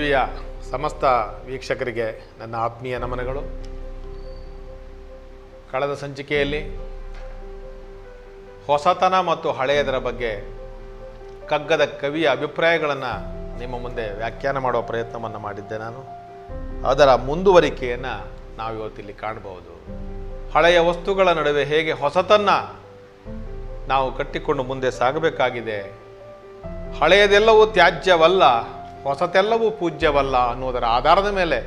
ಟಿವಿಯ ಸಮಸ್ತ ವೀಕ್ಷಕರಿಗೆ ನನ್ನ ಆತ್ಮೀಯ ನಮನಗಳು. ಕಳೆದ ಸಂಚಿಕೆಯಲ್ಲಿ ಹೊಸತನ ಮತ್ತು ಹಳೆಯದರ ಬಗ್ಗೆ ಕಗ್ಗದ ಕವಿಯ ಅಭಿಪ್ರಾಯಗಳನ್ನು ನಿಮ್ಮ ಮುಂದೆ ವ್ಯಾಖ್ಯಾನ ಮಾಡುವ ಪ್ರಯತ್ನವನ್ನು ಮಾಡಿದ್ದೆ ನಾನು. ಅದರ ಮುಂದುವರಿಕೆಯನ್ನು ನಾವು ಇವತ್ತಿಲ್ಲಿ ಕಾಣಬಹುದು. ಹಳೆಯ ವಸ್ತುಗಳ ನಡುವೆ ಹೇಗೆ ಹೊಸತನ್ನು ನಾವು ಕಟ್ಟಿಕೊಂಡು ಮುಂದೆ ಸಾಗಬೇಕಾಗಿದೆ, ಹಳೆಯದೆಲ್ಲವೂ ತ್ಯಾಜ್ಯವಲ್ಲ, ಹೊಸತೆಲ್ಲವೂ ಪೂಜ್ಯವಲ್ಲ ಅನ್ನುವುದರ ಆಧಾರದ ಮೇಲೆ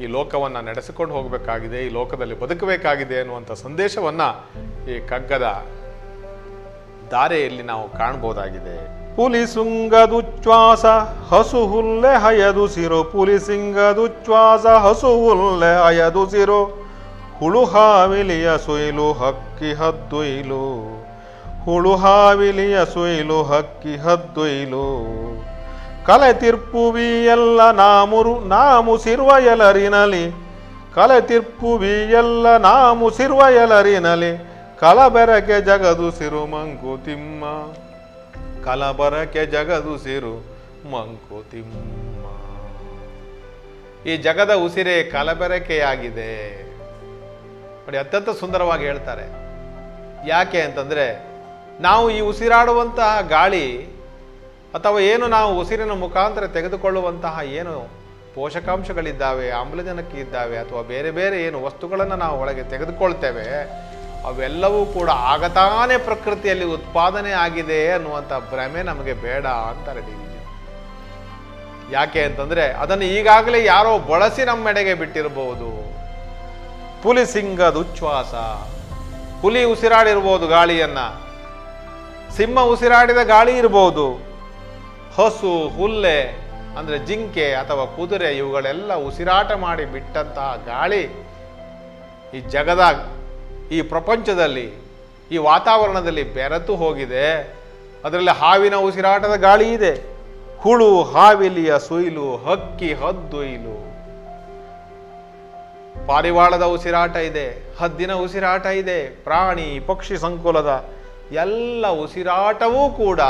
ಈ ಲೋಕವನ್ನು ನಡೆಸಿಕೊಂಡು ಹೋಗಬೇಕಾಗಿದೆ, ಈ ಲೋಕದಲ್ಲಿ ಬದುಕಬೇಕಾಗಿದೆ ಅನ್ನುವಂಥ ಸಂದೇಶವನ್ನು ಈ ಕಗ್ಗದ ಧಾರೆಯಲ್ಲಿ ನಾವು ಕಾಣಬಹುದಾಗಿದೆ. ಪುಲಿಸುಂಗದುಚ್ಛ್ವಾಸ ಹಸು ಹುಲ್ಲೆ ಹಯದುಸಿರು, ಪುಲಿಸಿಂಗದುಚ್ಛ್ವಾಸ ಹಸು ಹುಲ್ಲೆ ಹಯದುಸಿರು, ಹುಳು ಹಾವಿಲಿಯ ಸೊಯ್ಲು ಹಕ್ಕಿ ಹದ್ದೊಯ್ಲು, ಹುಳು ಹಾವಿಲಿಯ ಸೊಯ್ಲು ಹಕ್ಕಿ ಹದ್ದೊಯ್ಲು, ಕಲೆ ತಿರ್ಪುವಿ ಎಲ್ಲ ನಾಮು ಸಿರುವ ಎಲರಿನಲಿ, ಕಲೆ ತಿರ್ಪುವಿ ಎಲ್ಲ ನಾಮು ಸಿರುವ ಎಲರಿನಲಿ, ಕಲಬೆರಕೆ ಜಗದುಸಿರು ಮಂಕುತಿಮ್ಮ, ಕಲಬರಕೆ ಜಗದುಸಿರು ಮಂಕುತಿಮ್ಮ. ಈ ಜಗದ ಉಸಿರೇ ಕಲಬೆರಕೆಯಾಗಿದೆ ನೋಡಿ, ಅತ್ಯಂತ ಸುಂದರವಾಗಿ ಹೇಳ್ತಾರೆ. ಯಾಕೆ ಅಂತಂದರೆ, ನಾವು ಈ ಉಸಿರಾಡುವಂತಹ ಗಾಳಿ ಅಥವಾ ಏನು ನಾವು ಉಸಿರಿನ ಮುಖಾಂತರ ತೆಗೆದುಕೊಳ್ಳುವಂತಹ ಏನು ಪೋಷಕಾಂಶಗಳಿದ್ದಾವೆ, ಆಮ್ಲಜನಕ ಇದ್ದಾವೆ, ಅಥವಾ ಬೇರೆ ಬೇರೆ ಏನು ವಸ್ತುಗಳನ್ನು ನಾವು ಒಳಗೆ ತೆಗೆದುಕೊಳ್ತೇವೆ, ಅವೆಲ್ಲವೂ ಕೂಡ ಆಗತಾನೇ ಪ್ರಕೃತಿಯಲ್ಲಿ ಉತ್ಪಾದನೆ ಆಗಿದೆ ಅನ್ನುವಂಥ ಭ್ರಮೆ ನಮಗೆ ಬೇಡ ಅಂತಾರೆ ಡಿ ವಿ ಜಿ. ಯಾಕೆ ಅಂತಂದರೆ, ಅದನ್ನು ಈಗಾಗಲೇ ಯಾರೋ ಬಳಸಿ ನಮ್ಮೆಡೆಗೆ ಬಿಟ್ಟಿರಬಹುದು. ಪುಲಿಸಿಂಗದ ಉಚ್ಛ್ವಾಸ, ಹುಲಿ ಉಸಿರಾಡಿರ್ಬೋದು ಗಾಳಿಯನ್ನ, ಸಿಂಹ ಉಸಿರಾಡಿದ ಗಾಳಿ ಇರಬಹುದು, ಹಸು ಹುಲ್ಲೆ ಅಂದರೆ ಜಿಂಕೆ ಅಥವಾ ಕುದುರೆ ಇವುಗಳೆಲ್ಲ ಉಸಿರಾಟ ಮಾಡಿ ಬಿಟ್ಟಂತಹ ಗಾಳಿ ಈ ಜಗದ ಈ ಪ್ರಪಂಚದಲ್ಲಿ ಈ ವಾತಾವರಣದಲ್ಲಿ ಬೆರೆತು ಹೋಗಿದೆ. ಅದರಲ್ಲಿ ಹಾವಿನ ಉಸಿರಾಟದ ಗಾಳಿ ಇದೆ, ಹುಳು ಹಾವಿಲಿಯ ಸೊಯ್ಲು ಹಕ್ಕಿ ಹದ್ದೊಯ್ಲು, ಪಾರಿವಾಳದ ಉಸಿರಾಟ ಇದೆ, ಹದ್ದಿನ ಉಸಿರಾಟ ಇದೆ, ಪ್ರಾಣಿ ಪಕ್ಷಿ ಸಂಕುಲದ ಎಲ್ಲ ಉಸಿರಾಟವೂ ಕೂಡ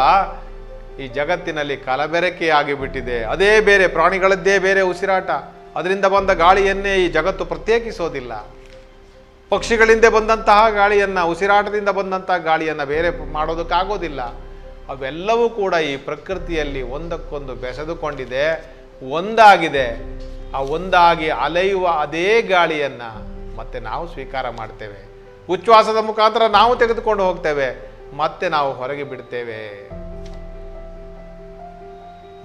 ಈ ಜಗತ್ತಿನಲ್ಲಿ ಕಲಬೆರಕೆಯಾಗಿ ಬಿಟ್ಟಿದೆ. ಅದೇ ಬೇರೆ, ಪ್ರಾಣಿಗಳದ್ದೇ ಬೇರೆ ಉಸಿರಾಟ, ಅದರಿಂದ ಬಂದ ಗಾಳಿಯನ್ನೇ ಈ ಜಗತ್ತು ಪ್ರತ್ಯೇಕಿಸೋದಿಲ್ಲ. ಪಕ್ಷಿಗಳಿಂದ ಬಂದಂತಹ ಗಾಳಿಯನ್ನು, ಉಸಿರಾಟದಿಂದ ಬಂದಂತಹ ಗಾಳಿಯನ್ನು ಬೇರೆ ಮಾಡೋದಕ್ಕಾಗೋದಿಲ್ಲ. ಅವೆಲ್ಲವೂ ಕೂಡ ಈ ಪ್ರಕೃತಿಯಲ್ಲಿ ಒಂದಕ್ಕೊಂದು ಬೆಸೆದುಕೊಂಡಿದೆ, ಒಂದಾಗಿದೆ. ಆ ಒಂದಾಗಿ ಅಲೆಯುವ ಅದೇ ಗಾಳಿಯನ್ನು ಮತ್ತೆ ನಾವು ಸ್ವೀಕಾರ ಮಾಡ್ತೇವೆ, ಉಚ್ಛ್ವಾಸದ ಮುಖಾಂತರ ನಾವು ತೆಗೆದುಕೊಂಡು ಹೋಗ್ತೇವೆ, ಮತ್ತೆ ನಾವು ಹೊರಗೆ ಬಿಡ್ತೇವೆ.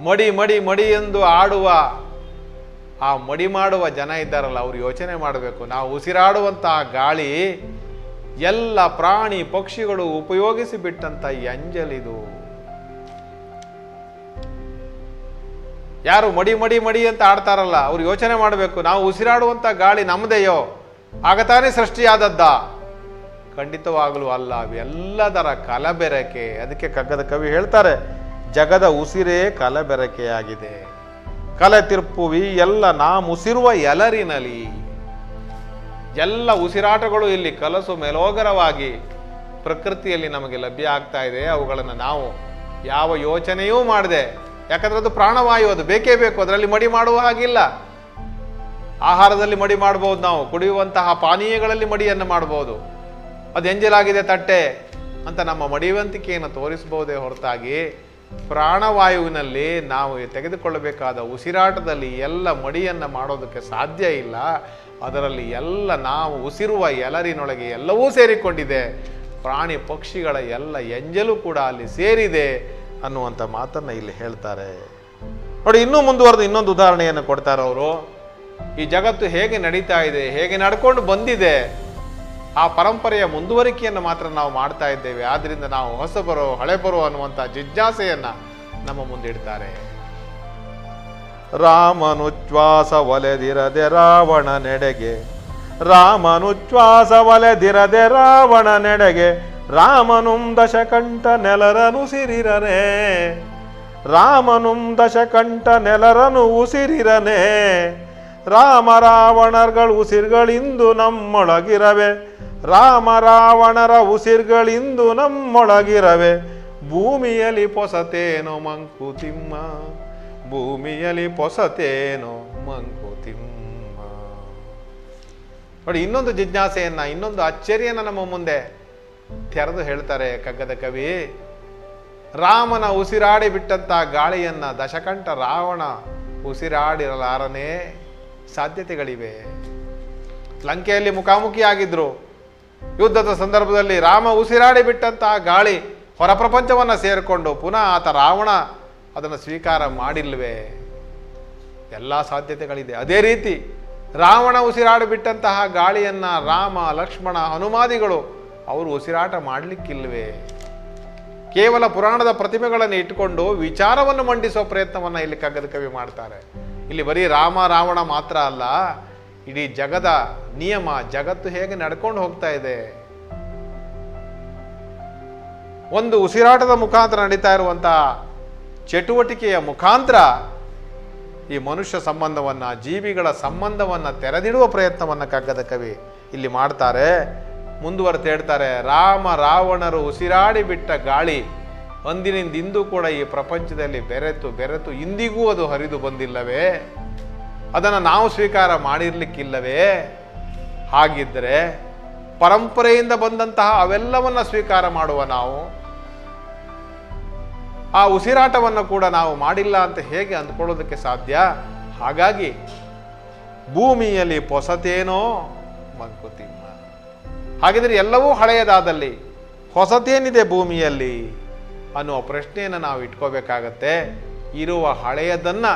ಮಡಿ ಮಡಿ ಮಡಿ ಎಂದು ಆಡುವ ಆ ಮಡಿ ಮಾಡುವ ಜನ ಇದ್ದಾರಲ್ಲ, ಅವರು ಯೋಚನೆ ಮಾಡಬೇಕು. ನಾವು ಉಸಿರಾಡುವಂತಹ ಗಾಳಿ ಎಲ್ಲ ಪ್ರಾಣಿ ಪಕ್ಷಿಗಳು ಉಪಯೋಗಿಸಿ ಬಿಟ್ಟಂತ ಈ ಅಂಜಲಿದು. ಯಾರು ಮಡಿ ಮಡಿ ಮಡಿ ಅಂತ ಆಡ್ತಾರಲ್ಲ, ಅವ್ರು ಯೋಚನೆ ಮಾಡಬೇಕು, ನಾವು ಉಸಿರಾಡುವಂಥ ಗಾಳಿ ನಮ್ಮದೆಯೋ, ಆಗತಾನೆ ಸೃಷ್ಟಿಯಾದದ್ದ? ಖಂಡಿತವಾಗಲೂ ಅಲ್ಲ, ಅವೆಲ್ಲದರ ಕಲಬೆರಕೆ. ಅದಕ್ಕೆ ಕಗ್ಗದ ಕವಿ ಹೇಳ್ತಾರೆ, ಜಗದ ಉಸಿರೇ ಕಲಬೆರಕೆಯಾಗಿದೆ, ಕಲೆ ತಿರ್ಪುವಿ ಎಲ್ಲ ಮುಸಿರುವ ಎಲರಿನಲಿ. ಎಲ್ಲ ಉಸಿರಾಟಗಳು ಇಲ್ಲಿ ಕಲಸು ಮೆಲೋಗರವಾಗಿ ಪ್ರಕೃತಿಯಲ್ಲಿ ನಮಗೆ ಲಭ್ಯ ಆಗ್ತಾ ಇದೆ. ಅವುಗಳನ್ನು ನಾವು ಯಾವ ಯೋಚನೆಯೂ ಮಾಡದೆ, ಯಾಕಂದ್ರೆ ಅದು ಪ್ರಾಣವಾಯು, ಅದು ಬೇಕೇ ಬೇಕು, ಅದರಲ್ಲಿ ಮಡಿ ಮಾಡುವ ಹಾಗಿಲ್ಲ. ಆಹಾರದಲ್ಲಿ ಮಡಿ ಮಾಡ್ಬೋದು, ನಾವು ಕುಡಿಯುವಂತಹ ಪಾನೀಯಗಳಲ್ಲಿ ಮಡಿಯನ್ನು ಮಾಡ್ಬೋದು. ಅದು ಎಂಜಲಾಗಿದೆ ತಟ್ಟೆ ಅಂತ ನಮ್ಮ ಮಡಿವಂತಿಕೆಯನ್ನು ತೋರಿಸಬಹುದೇ ಹೊರತಾಗಿ, ಪ್ರಾಣವಾಯುವಿನಲ್ಲಿ ನಾವು ತೆಗೆದುಕೊಳ್ಳಬೇಕಾದ ಉಸಿರಾಟದಲ್ಲಿ ಎಲ್ಲ ಮಡಿಯನ್ನು ಮಾಡೋದಕ್ಕೆ ಸಾಧ್ಯ ಇಲ್ಲ. ಅದರಲ್ಲಿ ಎಲ್ಲ ನಾವು ಉಸಿರುವ ಎಲರಿನೊಳಗೆ ಎಲ್ಲವೂ ಸೇರಿಕೊಂಡಿದೆ, ಪ್ರಾಣಿ ಪಕ್ಷಿಗಳ ಎಲ್ಲ ಎಂಜಲು ಕೂಡ ಅಲ್ಲಿ ಸೇರಿದೆ ಅನ್ನುವಂಥ ಮಾತನ್ನು ಇಲ್ಲಿ ಹೇಳ್ತಾರೆ ನೋಡಿ. ಇನ್ನೂ ಮುಂದುವರೆದು ಇನ್ನೊಂದು ಉದಾಹರಣೆಯನ್ನು ಕೊಡ್ತಾರೆ ಅವರು. ಈ ಜಗತ್ತು ಹೇಗೆ ನಡೀತಾ ಇದೆ, ಹೇಗೆ ನಡ್ಕೊಂಡು ಬಂದಿದೆ, ಆ ಪರಂಪರೆಯ ಮುಂದುವರಿಕೆಯನ್ನು ಮಾತ್ರ ನಾವು ಮಾಡ್ತಾ ಇದ್ದೇವೆ. ಆದ್ರಿಂದ ನಾವು ಹೊಸಬರೋ ಹಳೆಬರೋ ಅನ್ನುವಂಥ ಜಿಜ್ಞಾಸೆಯನ್ನು ನಮ್ಮ ಮುಂದಿಡ್ತಾರೆ. ರಾಮನುಚ್ಛ್ವಾಸ ಒಲೆದಿರದೆ ರಾವಣ ನೆಡೆಗೆ, ರಾಮನುಚ್ಛ್ವಾಸ ಒಲೆದಿರದೆ ರಾವಣ ನೆಡೆಗೆ, ರಾಮನುಂ ದಶಕಂಠ ನೆಲರನು ಸಿರಿರನೆ, ರಾಮನುಂ ದಶಕಂಠ ನೆಲರನು ಉಸಿರಿರನೆ, ರಾಮ ರಾವಣರ್ಗಳ ಉಸಿರುಗಳಿಂದು ನಮ್ಮೊಳಗಿರವೆ, ರಾಮ ರಾವಣರ ಉಸಿರುಗಳಿಂದು ನಮ್ಮೊಳಗಿರವೆ, ಭೂಮಿಯಲ್ಲಿ ಪೊಸತೇನೋ ಮಂಕುತಿಮ್ಮ, ಭೂಮಿಯಲ್ಲಿ ಪೊಸತೇನೋ ಮಂಕುತಿಮ್ಮ. ನೋಡಿ, ಇನ್ನೊಂದು ಜಿಜ್ಞಾಸೆಯನ್ನ, ಇನ್ನೊಂದು ಅಚ್ಚರಿಯನ್ನ ನಮ್ಮ ಮುಂದೆ ತೆರೆದು ಹೇಳ್ತಾರೆ ಕಗ್ಗದ ಕವಿ. ರಾಮನ ಉಸಿರಾಡಿ ಬಿಟ್ಟಂತ ಗಾಳಿಯನ್ನ ದಶಕಂಠ ರಾವಣ ಉಸಿರಾಡಿರಲಾರನೇ ಸಾಧ್ಯತೆಗಳಿವೆ. ಲಂಕೆಯಲ್ಲಿ ಮುಖಾಮುಖಿಯಾಗಿದ್ರು. ಯುದ್ಧದ ಸಂದರ್ಭದಲ್ಲಿ ರಾಮ ಉಸಿರಾಡಿ ಬಿಟ್ಟಂತಹ ಗಾಳಿ ಹೊರ ಪ್ರಪಂಚವನ್ನು ಸೇರಿಕೊಂಡು ಪುನಃ ಆತ ರಾವಣ ಅದನ್ನು ಸ್ವೀಕಾರ ಮಾಡಿಲ್ವೇ? ಎಲ್ಲ ಸಾಧ್ಯತೆಗಳಿದೆ. ಅದೇ ರೀತಿ ರಾವಣ ಉಸಿರಾಡಿ ಬಿಟ್ಟಂತಹ ಗಾಳಿಯನ್ನ ರಾಮ, ಲಕ್ಷ್ಮಣ, ಹನುಮಾದಿಗಳು ಅವರು ಉಸಿರಾಟ ಮಾಡಲಿಕ್ಕಿಲ್ವೇ? ಕೇವಲ ಪುರಾಣದ ಪ್ರತಿಮೆಗಳನ್ನು ಇಟ್ಟುಕೊಂಡು ವಿಚಾರವನ್ನು ಮಂಡಿಸುವ ಪ್ರಯತ್ನವನ್ನು ಇಲ್ಲಿ ಕಗ್ಗದ ಕವಿ ಮಾಡ್ತಾರೆ. ಇಲ್ಲಿ ಬರೀ ರಾಮ ರಾವಣ ಮಾತ್ರ ಅಲ್ಲ, ಇಡೀ ಜಗದ ನಿಯಮ, ಜಗತ್ತು ಹೇಗೆ ನಡ್ಕೊಂಡು ಹೋಗ್ತಾ ಇದೆ, ಒಂದು ಉಸಿರಾಟದ ಮುಖಾಂತರ ನಡೀತಾ ಇರುವಂತಹ ಚಟುವಟಿಕೆಯ ಮುಖಾಂತರ ಈ ಮನುಷ್ಯ ಸಂಬಂಧವನ್ನ, ಜೀವಿಗಳ ಸಂಬಂಧವನ್ನ ತೆರೆದಿಡುವ ಪ್ರಯತ್ನವನ್ನ ಕಗ್ಗದ ಕವಿ ಇಲ್ಲಿ ಮಾಡ್ತಾರೆ. ಮುಂದುವರೆದು ಹೇಳ್ತಾರೆ, ರಾಮ ರಾವಣರು ಉಸಿರಾಡಿ ಬಿಟ್ಟ ಗಾಳಿ ಅಂದಿನಿಂದ ಇಂದು ಕೂಡ ಈ ಪ್ರಪಂಚದಲ್ಲಿ ಬೆರೆತು ಬೆರೆತು ಇಂದಿಗೂ ಅದು ಹರಿದು ಬಂದಿಲ್ಲವೇ? ಅದನ್ನು ನಾವು ಸ್ವೀಕಾರ ಮಾಡಿರ್ಲಿಕ್ಕಿಲ್ಲವೇ? ಹಾಗಿದ್ದರೆ ಪರಂಪರೆಯಿಂದ ಬಂದಂತಹ ಅವೆಲ್ಲವನ್ನ ಸ್ವೀಕಾರ ಮಾಡುವ ನಾವು ಆ ಉಸಿರಾಟವನ್ನು ಕೂಡ ನಾವು ಮಾಡಿಲ್ಲ ಅಂತ ಹೇಗೆ ಅಂದ್ಕೊಳ್ಳೋದಕ್ಕೆ ಸಾಧ್ಯ? ಹಾಗಾಗಿ ಭೂಮಿಯಲ್ಲಿ ಪೊಸತೇನೋ ಮಂಕುತಿಮ್ಮ. ಹಾಗಿದ್ರೆ ಎಲ್ಲವೂ ಹಳೆಯದಾದಲ್ಲಿ ಹೊಸತೇನಿದೆ ಭೂಮಿಯಲ್ಲಿ ಅನ್ನುವ ಪ್ರಶ್ನೆಯನ್ನು ನಾವು ಇಟ್ಕೋಬೇಕಾಗತ್ತೆ. ಇರುವ ಹಳೆಯದನ್ನ,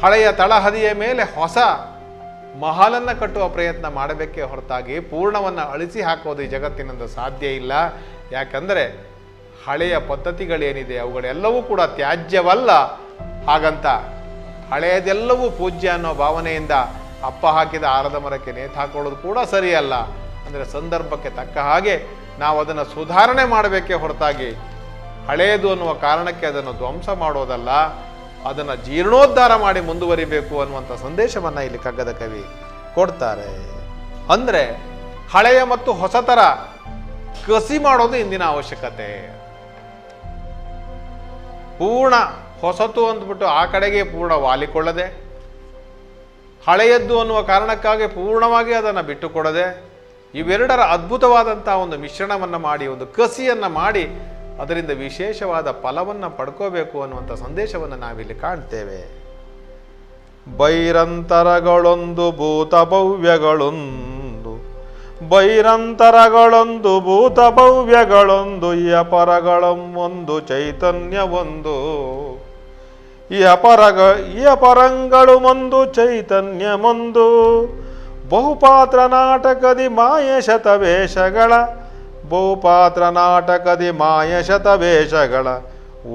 ಹಳೆಯ ತಳಹದಿಯ ಮೇಲೆ ಹೊಸ ಮಹಲನ್ನು ಕಟ್ಟುವ ಪ್ರಯತ್ನ ಮಾಡಬೇಕೇ ಹೊರತಾಗಿ ಪೂರ್ಣವನ್ನು ಅಳಿಸಿ ಹಾಕೋದು ಈ ಜಗತ್ತಿನಿಂದ ಸಾಧ್ಯ ಇಲ್ಲ. ಯಾಕಂದರೆ ಹಳೆಯ ಪದ್ಧತಿಗಳೇನಿದೆ ಅವುಗಳೆಲ್ಲವೂ ಕೂಡ ತ್ಯಾಜ್ಯವಲ್ಲ. ಹಾಗಂತ ಹಳೆಯದೆಲ್ಲವೂ ಪೂಜ್ಯ ಅನ್ನೋ ಭಾವನೆಯಿಂದ ಅಪ್ಪ ಹಾಕಿದ ಆರದ ಮರಕ್ಕೆ ನೇತು ಹಾಕೊಳ್ಳೋದು ಕೂಡ ಸರಿಯಲ್ಲ. ಅಂದರೆ ಸಂದರ್ಭಕ್ಕೆ ತಕ್ಕ ಹಾಗೆ ನಾವು ಅದನ್ನು ಸುಧಾರಣೆ ಮಾಡಬೇಕೇ ಹೊರತಾಗಿ ಹಳೆಯದು ಅನ್ನುವ ಕಾರಣಕ್ಕೆ ಅದನ್ನು ಧ್ವಂಸ ಮಾಡೋದಲ್ಲ, ಅದನ್ನು ಜೀರ್ಣೋದ್ಧಾರ ಮಾಡಿ ಮುಂದುವರಿಬೇಕು ಅನ್ನುವಂಥ ಸಂದೇಶವನ್ನು ಇಲ್ಲಿ ಕಗ್ಗದ ಕವಿ ಕೊಡ್ತಾರೆ. ಅಂದರೆ ಹಳೆಯ ಮತ್ತು ಹೊಸತರ ಕಸಿ ಮಾಡೋದು ಇಂದಿನ ಅವಶ್ಯಕತೆ. ಪೂರ್ಣ ಹೊಸತು ಅಂದ್ಬಿಟ್ಟು ಆ ಕಡೆಗೆ ಪೂರ್ಣ ವಾಲಿಕೊಳ್ಳದೆ, ಹಳೆಯದ್ದು ಅನ್ನುವ ಕಾರಣಕ್ಕಾಗಿ ಪೂರ್ಣವಾಗಿ ಅದನ್ನು ಬಿಟ್ಟುಕೊಡದೆ, ಇವೆರಡರ ಅದ್ಭುತವಾದಂಥ ಒಂದು ಮಿಶ್ರಣವನ್ನು ಮಾಡಿ, ಒಂದು ಕಸಿಯನ್ನು ಮಾಡಿ ಅದರಿಂದ ವಿಶೇಷವಾದ ಫಲವನ್ನು ಪಡ್ಕೋಬೇಕು ಅನ್ನುವಂಥ ಸಂದೇಶವನ್ನು ನಾವಿಲ್ಲಿ ಕಾಣ್ತೇವೆ. ಬೈರಂತರಗಳೊಂದು ಭೂತ ಭವ್ಯಗಳೊಂದು, ಬೈರಂತರಗಳೊಂದು ಭೂತ ಭವ್ಯಗಳೊಂದು, ಇಯಪರಗಳೊಂದು ಚೈತನ್ಯವೊಂದು, ಇಯಪರಂಗಳು ಒಂದು ಚೈತನ್ಯವೊಂದು, ಬಹುಪಾತ್ರ ನಾಟಕದಿ ಮಾಯ ಶತವೇಷಗಳ, ಬಹುಪಾತ್ರ ನಾಟಕದಿ ಮಾಯ ಶತವೇಷಗಳ,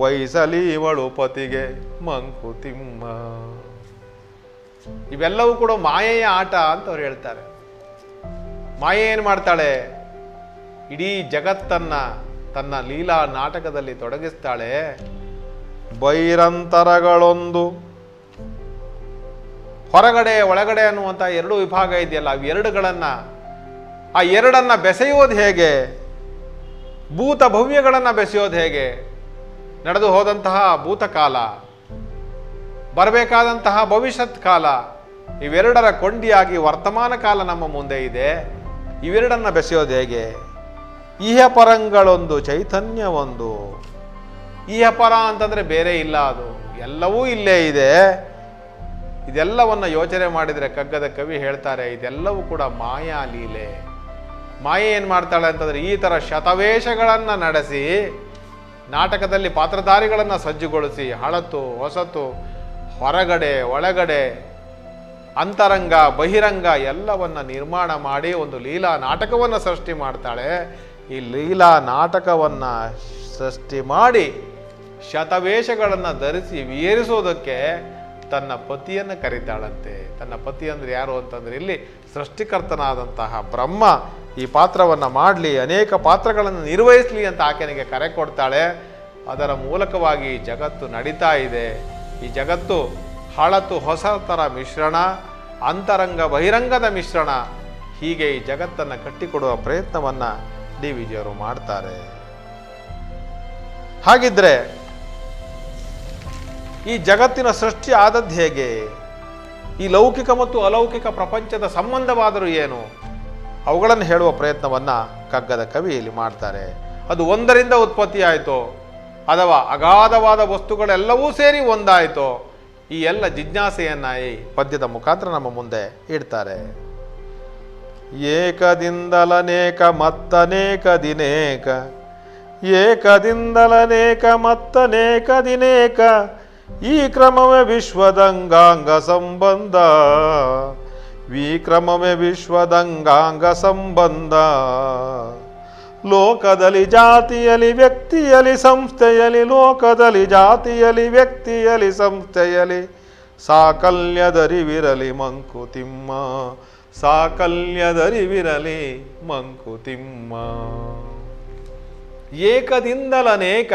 ವೈಸಲೀವಳು ಪತಿಗೆ ಮಂಕುತಿಮ್ಮ. ಇವೆಲ್ಲವೂ ಕೂಡ ಮಾಯೆಯ ಆಟ ಅಂತ ಅವ್ರು ಹೇಳ್ತಾರೆ. ಮಾಯೆ ಏನು ಮಾಡ್ತಾಳೆ? ಇಡೀ ಜಗತ್ತನ್ನ ತನ್ನ ಲೀಲಾ ನಾಟಕದಲ್ಲಿ ತೊಡಗಿಸ್ತಾಳೆ. ಬೈರಂತರಗಳೊಂದು, ಹೊರಗಡೆ ಒಳಗಡೆ ಅನ್ನುವಂಥ ಎರಡು ವಿಭಾಗ ಇದೆಯಲ್ಲ, ಆ ಎರಡನ್ನ ಬೆಸೆಯೋದು ಹೇಗೆ? ಭೂತ ಭವ್ಯಗಳನ್ನು ಬೆಸೆಯೋದು ಹೇಗೆ? ನಡೆದು ಹೋದಂತಹ ಭೂತಕಾಲ, ಬರಬೇಕಾದಂತಹ ಭವಿಷ್ಯತ್ ಕಾಲ, ಇವೆರಡರ ಕೊಂಡಿಯಾಗಿ ವರ್ತಮಾನ ಕಾಲ ನಮ್ಮ ಮುಂದೆ ಇದೆ. ಇವೆರಡನ್ನ ಬೆಸೆಯೋದು ಹೇಗೆ? ಇಹಪರಂಗಳೊಂದು ಚೈತನ್ಯವೊಂದು. ಇಹಪರ ಅಂತಂದ್ರೆ ಬೇರೆ ಇಲ್ಲ, ಅದು ಎಲ್ಲವೂ ಇಲ್ಲೇ ಇದೆ. ಇದೆಲ್ಲವನ್ನ ಯೋಚನೆ ಮಾಡಿದರೆ ಕಗ್ಗದ ಕವಿ ಹೇಳ್ತಾರೆ, ಇದೆಲ್ಲವೂ ಕೂಡ ಮಾಯಾ ಲೀಲೆ. ಮಾಯೆ ಏನು ಮಾಡ್ತಾಳೆ ಅಂತಂದ್ರೆ, ಈ ಥರ ಶತವೇಷಗಳನ್ನು ನಡೆಸಿ ನಾಟಕದಲ್ಲಿ ಪಾತ್ರಧಾರಿಗಳನ್ನು ಸಜ್ಜುಗೊಳಿಸಿ, ಹಳತು ಹೊಸತು, ಹೊರಗಡೆ ಒಳಗಡೆ, ಅಂತರಂಗ ಬಹಿರಂಗ ಎಲ್ಲವನ್ನ ನಿರ್ಮಾಣ ಮಾಡಿ ಒಂದು ಲೀಲಾ ನಾಟಕವನ್ನು ಸೃಷ್ಟಿ ಮಾಡ್ತಾಳೆ. ಈ ಲೀಲಾ ನಾಟಕವನ್ನು ಸೃಷ್ಟಿ ಮಾಡಿ ಶತವೇಷಗಳನ್ನು ಧರಿಸಿ ವಿಹರಿಸೋದಕ್ಕೆ ತನ್ನ ಪತಿಯನ್ನು ಕರೀತಾಳಂತೆ. ತನ್ನ ಪತಿ ಅಂದರೆ ಯಾರು ಅಂತಂದ್ರೆ ಇಲ್ಲಿ ಸೃಷ್ಟಿಕರ್ತನಾದಂತಹ ಬ್ರಹ್ಮ ಈ ಪಾತ್ರವನ್ನು ಮಾಡಲಿ, ಅನೇಕ ಪಾತ್ರಗಳನ್ನು ನಿರ್ವಹಿಸಲಿ ಅಂತ ಆಕೆನಿಗೆ ಕರೆ ಕೊಡ್ತಾಳೆ. ಅದರ ಮೂಲಕವಾಗಿ ಜಗತ್ತು ನಡೀತಾ ಇದೆ. ಈ ಜಗತ್ತು ಹಳತು ಹೊಸತರ ಮಿಶ್ರಣ, ಅಂತರಂಗ ಬಹಿರಂಗದ ಮಿಶ್ರಣ, ಹೀಗೆ ಈ ಜಗತ್ತನ್ನು ಕಟ್ಟಿಕೊಡುವ ಪ್ರಯತ್ನವನ್ನು ಡಿ ವಿಜಿಯವರು ಮಾಡ್ತಾರೆ. ಹಾಗಿದ್ರೆ ಈ ಜಗತ್ತಿನ ಸೃಷ್ಟಿ ಆದದ್ದು ಹೇಗೆ, ಈ ಲೌಕಿಕ ಮತ್ತು ಅಲೌಕಿಕ ಪ್ರಪಂಚದ ಸಂಬಂಧವಾದರೂ ಏನು, ಅವುಗಳನ್ನು ಹೇಳುವ ಪ್ರಯತ್ನವನ್ನು ಕಗ್ಗದ ಕವಿ ಇಲ್ಲಿ ಮಾಡ್ತಾರೆ. ಅದು ಒಂದರಿಂದ ಉತ್ಪತ್ತಿ ಆಯಿತು ಅಥವಾ ಅಗಾಧವಾದ ವಸ್ತುಗಳೆಲ್ಲವೂ ಸೇರಿ ಒಂದಾಯಿತು, ಈ ಎಲ್ಲ ಜಿಜ್ಞಾಸೆಯನ್ನು ಈ ಪದ್ಯದ ಮುಖಾಂತರ ನಮ್ಮ ಮುಂದೆ ಇಡ್ತಾರೆ. ಏಕದಿಂದಲನೇಕ ಮತ್ತನೇಕ ದಿನೇಕ, ಏಕದಿಂದಲನೇಕ ಮತ್ತನೇಕ ದಿನೇಕ, ಈ ಕ್ರಮವೇ ವಿಶ್ವದಂಗಾಂಗ ಸಂಬಂಧ, ವಿಕ್ರಮವೇ ವಿಶ್ವದಂಗಾಂಗ ಸಂಬಂಧ. ಲೋಕದಲ್ಲಿ ಜಾತಿಯಲ್ಲಿ ವ್ಯಕ್ತಿಯಲ್ಲಿ ಸಂಸ್ಥೆಯಲ್ಲಿ, ಲೋಕದಲ್ಲಿ ಜಾತಿಯಲ್ಲಿ ವ್ಯಕ್ತಿಯಲ್ಲಿ ಸಂಸ್ಥೆಯಲ್ಲಿ, ಸಾಕಲ್ಯದರಿವಿರಲಿ ಮಂಕುತಿಮ್ಮ, ಸಾಕಲ್ಯದರಿವಿರಲಿ ಮಂಕುತಿಮ್ಮ. ಏಕದಿಂದಲನೇಕ,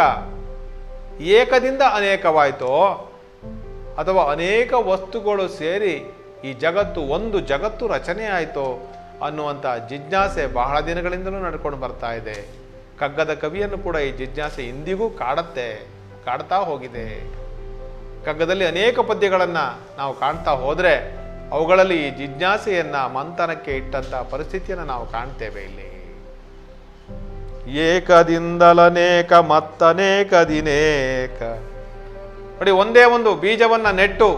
ಏಕದಿಂದ ಅನೇಕವಾಯಿತೋ ಅಥವಾ ಅನೇಕ ವಸ್ತುಗಳು ಸೇರಿ ಈ ಜಗತ್ತು ಒಂದು ಜಗತ್ತು ರಚನೆ ಆಯಿತು ಅನ್ನುವಂಥ ಜಿಜ್ಞಾಸೆ ಬಹಳ ದಿನಗಳಿಂದಲೂ ನಡ್ಕೊಂಡು ಬರ್ತಾ ಇದೆ. ಕಗ್ಗದ ಕವಿಯನ್ನು ಕೂಡ ಈ ಜಿಜ್ಞಾಸೆ ಇಂದಿಗೂ ಕಾಡ್ತಾ ಹೋಗಿದೆ. ಕಗ್ಗದಲ್ಲಿ ಅನೇಕ ಪದ್ಯಗಳನ್ನು ನಾವು ಕಾಣ್ತಾ ಹೋದರೆ ಅವುಗಳಲ್ಲಿ ಈ ಜಿಜ್ಞಾಸೆಯನ್ನು ಮಂಥನಕ್ಕೆ ಇಟ್ಟಂಥ ಪರಿಸ್ಥಿತಿಯನ್ನು ನಾವು ಕಾಣ್ತೇವೆ. ಇಲ್ಲಿ ಏಕದಿಂದಲನೇಕ ಮತ್ತನೇಕ ದಿನೇಕ, ನೋಡಿ, ಒಂದೇ ಒಂದು ಬೀಜವನ್ನು ನೆಟ್ಟು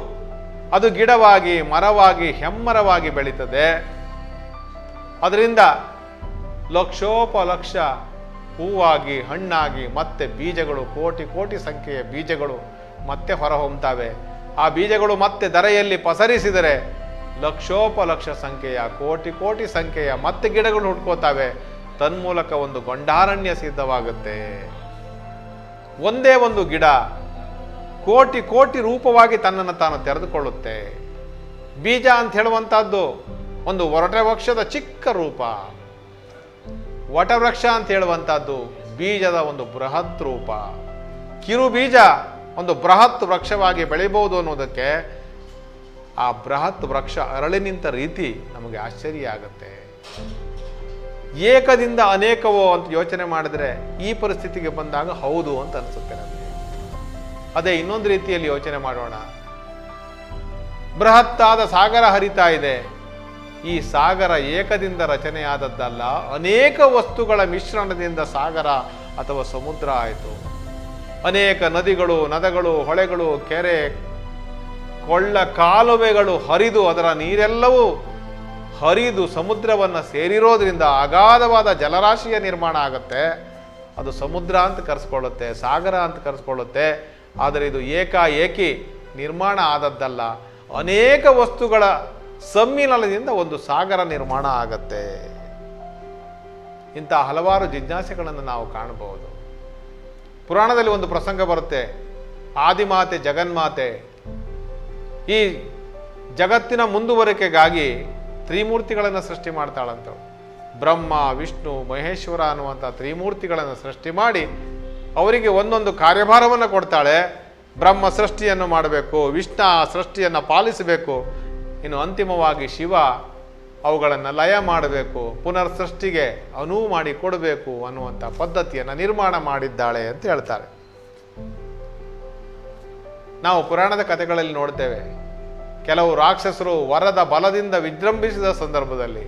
ಅದು ಗಿಡವಾಗಿ ಮರವಾಗಿ ಹೆಮ್ಮರವಾಗಿ ಬೆಳೀತದೆ. ಅದರಿಂದ ಲಕ್ಷೋಪಲಕ್ಷ ಹೂವಾಗಿ ಹಣ್ಣಾಗಿ ಮತ್ತೆ ಬೀಜಗಳು, ಕೋಟಿ ಕೋಟಿ ಸಂಖ್ಯೆಯ ಬೀಜಗಳು ಮತ್ತೆ ಹೊರಹೊಮ್ಮುತ್ತವೆ. ಆ ಬೀಜಗಳು ಮತ್ತೆ ಧರೆಯಲ್ಲಿ ಪಸರಿಸಿದರೆ ಲಕ್ಷೋಪಲಕ್ಷ ಸಂಖ್ಯೆಯ ಕೋಟಿ ಕೋಟಿ ಸಂಖ್ಯೆಯ ಮತ್ತೆ ಗಿಡಗಳು ಹುಟ್ಕೋತಾವೆ. ತನ್ಮೂಲಕ ಒಂದು ಗೊಂಡಾರಣ್ಯ ಸಿದ್ಧವಾಗುತ್ತೆ. ಒಂದೇ ಒಂದು ಗಿಡ ಕೋಟಿ ಕೋಟಿ ರೂಪವಾಗಿ ತನ್ನನ್ನು ತಾನು ತೆರೆದುಕೊಳ್ಳುತ್ತೆ. ಬೀಜ ಅಂತ ಹೇಳುವಂತಹದ್ದು ಒಂದು ವಟವೃಕ್ಷದ ಚಿಕ್ಕ ರೂಪ. ವಟವೃಕ್ಷ ಅಂತ ಹೇಳುವಂತಹದ್ದು ಬೀಜದ ಒಂದು ಬೃಹತ್ ರೂಪ. ಕಿರು ಬೀಜ ಒಂದು ಬೃಹತ್ ವೃಕ್ಷವಾಗಿ ಬೆಳಿಬಹುದು ಅನ್ನೋದಕ್ಕೆ ಆ ಬೃಹತ್ ವೃಕ್ಷ ಅರಳಿ ನಿಂತ ರೀತಿ ನಮಗೆ ಆಶ್ಚರ್ಯ ಆಗುತ್ತೆ. ಏಕದಿಂದ ಅನೇಕವೋ ಅಂತ ಯೋಚನೆ ಮಾಡಿದ್ರೆ ಈ ಪರಿಸ್ಥಿತಿಗೆ ಬಂದಾಗ ಹೌದು ಅಂತ ಅನಿಸುತ್ತೆ ನಮಗೆ. ಅದೇ ಇನ್ನೊಂದು ರೀತಿಯಲ್ಲಿ ಯೋಚನೆ ಮಾಡೋಣ. ಬೃಹತ್ತಾದ ಸಾಗರ ಹರಿತಾ ಇದೆ. ಈ ಸಾಗರ ಏಕದಿಂದ ರಚನೆಯಾದದ್ದಲ್ಲ, ಅನೇಕ ವಸ್ತುಗಳ ಮಿಶ್ರಣದಿಂದ ಸಾಗರ ಅಥವಾ ಸಮುದ್ರ ಆಯಿತು. ಅನೇಕ ನದಿಗಳು, ನದಗಳು, ಹೊಳೆಗಳು, ಕೆರೆ, ಕೊಳ್ಳ, ಕಾಲುವೆಗಳು ಹರಿದು ಅದರ ನೀರೆಲ್ಲವೂ ಹರಿದು ಸಮುದ್ರವನ್ನು ಸೇರಿರೋದ್ರಿಂದ ಅಗಾಧವಾದ ಜಲರಾಶಿಯ ನಿರ್ಮಾಣ ಆಗುತ್ತೆ. ಅದು ಸಮುದ್ರ ಅಂತ ಕರೆಸ್ಕೊಳ್ಳುತ್ತೆ, ಸಾಗರ ಅಂತ ಕರೆಸ್ಕೊಳ್ಳುತ್ತೆ. ಆದರೆ ಇದು ಏಕಾಏಕಿ ನಿರ್ಮಾಣ ಆದದ್ದಲ್ಲ, ಅನೇಕ ವಸ್ತುಗಳ ಸಮ್ಮಿಲನದಿಂದ ಒಂದು ಸಾಗರ ನಿರ್ಮಾಣ ಆಗತ್ತೆ. ಇಂಥ ಹಲವಾರು ಜಿಜ್ಞಾಸೆಗಳನ್ನು ನಾವು ಕಾಣಬಹುದು. ಪುರಾಣದಲ್ಲಿ ಒಂದು ಪ್ರಸಂಗ ಬರುತ್ತೆ. ಆದಿಮಾತೆ ಜಗನ್ಮಾತೆ ಈ ಜಗತ್ತಿನ ಮುಂದುವರಿಕೆಗಾಗಿ ತ್ರಿಮೂರ್ತಿಗಳನ್ನು ಸೃಷ್ಟಿ ಮಾಡ್ತಾಳಂತ. ಬ್ರಹ್ಮ, ವಿಷ್ಣು, ಮಹೇಶ್ವರ ಅನ್ನುವಂಥ ತ್ರಿಮೂರ್ತಿಗಳನ್ನು ಸೃಷ್ಟಿ ಮಾಡಿ ಅವರಿಗೆ ಒಂದೊಂದು ಕಾರ್ಯಭಾರವನ್ನು ಕೊಡ್ತಾಳೆ. ಬ್ರಹ್ಮ ಸೃಷ್ಟಿಯನ್ನು ಮಾಡಬೇಕು, ವಿಷ್ಣು ಸೃಷ್ಟಿಯನ್ನು ಪಾಲಿಸಬೇಕು, ಇನ್ನು ಅಂತಿಮವಾಗಿ ಶಿವ ಅವುಗಳನ್ನು ಲಯ ಮಾಡಬೇಕು, ಪುನರ್ ಸೃಷ್ಟಿಗೆ ಅನುವು ಮಾಡಿ ಕೊಡಬೇಕು ಅನ್ನುವಂಥ ಪದ್ಧತಿಯನ್ನು ನಿರ್ಮಾಣ ಮಾಡಿದ್ದಾಳೆ ಅಂತ ಹೇಳ್ತಾರೆ. ನಾವು ಪುರಾಣದ ಕಥೆಗಳಲ್ಲಿ ನೋಡ್ತೇವೆ, ಕೆಲವು ರಾಕ್ಷಸರು ವರದ ಬಲದಿಂದ ವಿಜೃಂಭಿಸಿದ ಸಂದರ್ಭದಲ್ಲಿ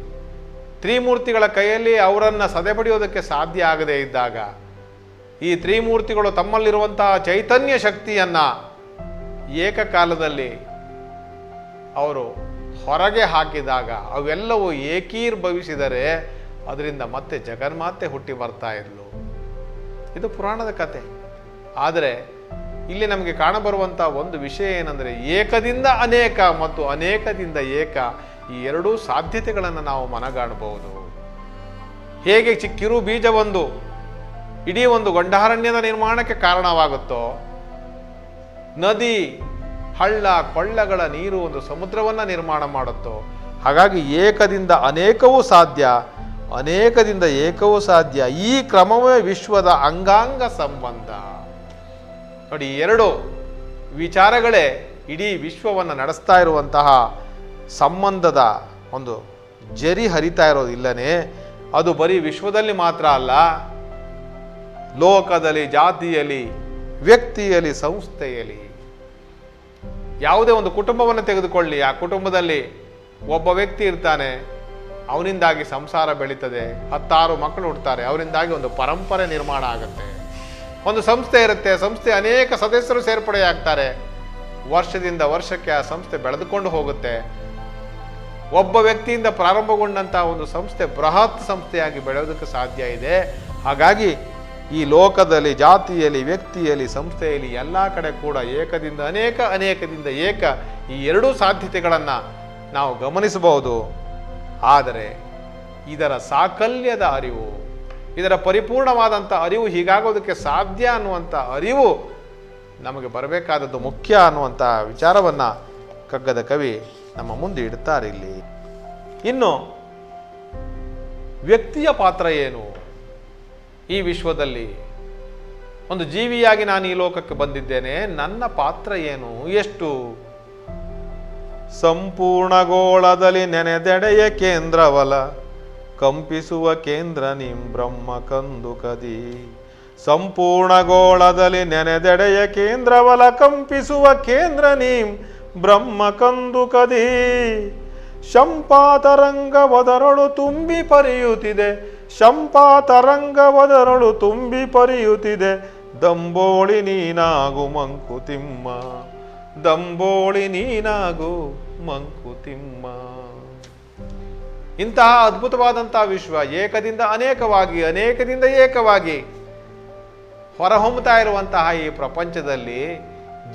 ತ್ರಿಮೂರ್ತಿಗಳ ಕೈಯಲ್ಲಿ ಅವರನ್ನು ಸದೆಬಡಿಯೋದಕ್ಕೆ ಸಾಧ್ಯ ಆಗದೇ ಇದ್ದಾಗ ಈ ತ್ರಿಮೂರ್ತಿಗಳು ತಮ್ಮಲ್ಲಿರುವಂತಹ ಚೈತನ್ಯ ಶಕ್ತಿಯನ್ನು ಏಕಕಾಲದಲ್ಲಿ ಅವರು ಹೊರಗೆ ಹಾಕಿದಾಗ ಅವೆಲ್ಲವೂ ಏಕೀರ್ಭವಿಸಿದರೆ ಅದರಿಂದ ಮತ್ತೆ ಜಗನ್ಮಾತೆ ಹುಟ್ಟಿ ಬರ್ತಾ ಇದ್ಲು. ಇದು ಪುರಾಣದ ಕತೆ. ಆದರೆ ಇಲ್ಲಿ ನಮಗೆ ಕಾಣಬರುವಂಥ ಒಂದು ವಿಷಯ ಏನಂದರೆ, ಏಕದಿಂದ ಅನೇಕ ಮತ್ತು ಅನೇಕದಿಂದ ಏಕ, ಈ ಎರಡೂ ಸಾಧ್ಯತೆಗಳನ್ನು ನಾವು ಮನಗಾಣಬಹುದು. ಹೇಗೆ ಕಿರು ಬೀಜವೊಂದು ಇಡೀ ಒಂದು ಗೊಂಡಾರಣ್ಯದ ನಿರ್ಮಾಣಕ್ಕೆ ಕಾರಣವಾಗುತ್ತೋ, ನದಿ, ಹಳ್ಳ, ಕೊಳ್ಳಗಳ ನೀರು ಒಂದು ಸಮುದ್ರವನ್ನು ನಿರ್ಮಾಣ ಮಾಡುತ್ತೋ, ಹಾಗಾಗಿ ಏಕದಿಂದ ಅನೇಕವೂ ಸಾಧ್ಯ, ಅನೇಕದಿಂದ ಏಕವೂ ಸಾಧ್ಯ. ಈ ಕ್ರಮವೇ ವಿಶ್ವದ ಅಂಗಾಂಗ ಸಂಬಂಧ. ನೋಡಿ, ಎರಡು ವಿಚಾರಗಳೇ ಇಡೀ ವಿಶ್ವವನ್ನು ನಡೆಸ್ತಾ ಇರುವಂತಹ ಸಂಬಂಧದ ಒಂದು ಜರಿ ಹರಿತಾ ಇರೋದಿಲ್ಲನೇ. ಅದು ಬರೀ ವಿಶ್ವದಲ್ಲಿ ಮಾತ್ರ ಅಲ್ಲ, ಲೋಕದಲ್ಲಿ, ಜಾತಿಯಲ್ಲಿ, ವ್ಯಕ್ತಿಯಲ್ಲಿ, ಸಂಸ್ಥೆಯಲ್ಲಿ. ಯಾವುದೇ ಒಂದು ಕುಟುಂಬವನ್ನು ತೆಗೆದುಕೊಳ್ಳಿ, ಆ ಕುಟುಂಬದಲ್ಲಿ ಒಬ್ಬ ವ್ಯಕ್ತಿ ಇರ್ತಾನೆ, ಅವನಿಂದಾಗಿ ಸಂಸಾರ ಬೆಳೀತದೆ, 10 ಮಕ್ಕಳು ಹುಡ್ತಾರೆ, ಅವರಿಂದಾಗಿ ಒಂದು ಪರಂಪರೆ ನಿರ್ಮಾಣ ಆಗುತ್ತೆ. ಒಂದು ಸಂಸ್ಥೆ ಇರುತ್ತೆ, ಸಂಸ್ಥೆ ಅನೇಕ ಸದಸ್ಯರು ಸೇರ್ಪಡೆಯಾಗ್ತಾರೆ, ವರ್ಷದಿಂದ ವರ್ಷಕ್ಕೆ ಆ ಸಂಸ್ಥೆ ಬೆಳೆದುಕೊಂಡು ಹೋಗುತ್ತೆ. ಒಬ್ಬ ವ್ಯಕ್ತಿಯಿಂದ ಪ್ರಾರಂಭಗೊಂಡಂತಹ ಒಂದು ಸಂಸ್ಥೆ ಬೃಹತ್ ಸಂಸ್ಥೆಯಾಗಿ ಬೆಳೆಯೋದಕ್ಕೆ ಸಾಧ್ಯ ಇದೆ. ಹಾಗಾಗಿ ಈ ಲೋಕದಲ್ಲಿ, ಜಾತಿಯಲ್ಲಿ, ವ್ಯಕ್ತಿಯಲ್ಲಿ, ಸಂಸ್ಥೆಯಲ್ಲಿ ಎಲ್ಲ ಕಡೆ ಕೂಡ ಏಕದಿಂದ ಅನೇಕ, ಅನೇಕದಿಂದ ಏಕ, ಈ ಎರಡೂ ಸಾಧ್ಯತೆಗಳನ್ನು ನಾವು ಗಮನಿಸಬಹುದು. ಆದರೆ ಇದರ ಸಾಕಲ್ಯದ ಅರಿವು, ಇದರ ಪರಿಪೂರ್ಣವಾದಂಥ ಅರಿವು, ಹೀಗಾಗೋದಕ್ಕೆ ಸಾಧ್ಯ ಅನ್ನುವಂಥ ಅರಿವು ನಮಗೆ ಬರಬೇಕಾದದ್ದು ಮುಖ್ಯ ಅನ್ನುವಂಥ ವಿಚಾರವನ್ನು ಕಗ್ಗದ ಕವಿ ನಮ್ಮ ಮುಂದೆ ಇಡ್ತಾರೆ ಇಲ್ಲಿ. ಇನ್ನು ವ್ಯಕ್ತಿಯ ಪಾತ್ರ ಏನು ಈ ವಿಶ್ವದಲ್ಲಿ? ಒಂದು ಜೀವಿಯಾಗಿ ನಾನು ಈ ಲೋಕಕ್ಕೆ ಬಂದಿದ್ದೇನೆ, ನನ್ನ ಪಾತ್ರ ಏನು, ಎಷ್ಟು? ಸಂಪೂರ್ಣ ಗೋಳದಲ್ಲಿ ನೆನೆದೆಡೆಯ ಕೇಂದ್ರವಲ, ಕಂಪಿಸುವ ಕೇಂದ್ರ ನಿಂ ಬ್ರಹ್ಮ ಕಂದು ಕದಿ. ಸಂಪೂರ್ಣ ಗೋಳದಲ್ಲಿ ನೆನೆದೆಡೆಯ ಕೇಂದ್ರವಲ, ಕಂಪಿಸುವ ಕೇಂದ್ರ ನೀಂ ಬ್ರಹ್ಮ ಕಂದು ಕದಿ. ಶಂಪಾತರಂಗವದರಳು ತುಂಬಿ ಪರಿಯುತ್ತಿದೆ, ಶಂಪಾತರಂಗವದರಳು ತುಂಬಿ ಪರಿಯುತ್ತಿದೆ. ದಂಬೋಳಿ ನೀನಾಗು ಮಂಕುತಿಮ್ಮ, ದಂಬೋಳಿ ನೀನಾಗು ಮಂಕುತಿಮ್ಮ. ಇಂತಹ ಅದ್ಭುತವಾದಂತಹ ವಿಶ್ವ ಏಕದಿಂದ ಅನೇಕವಾಗಿ, ಅನೇಕದಿಂದ ಏಕವಾಗಿ ಹೊರಹೊಮ್ಮುತ್ತಾ ಇರುವಂತಹ ಈ ಪ್ರಪಂಚದಲ್ಲಿ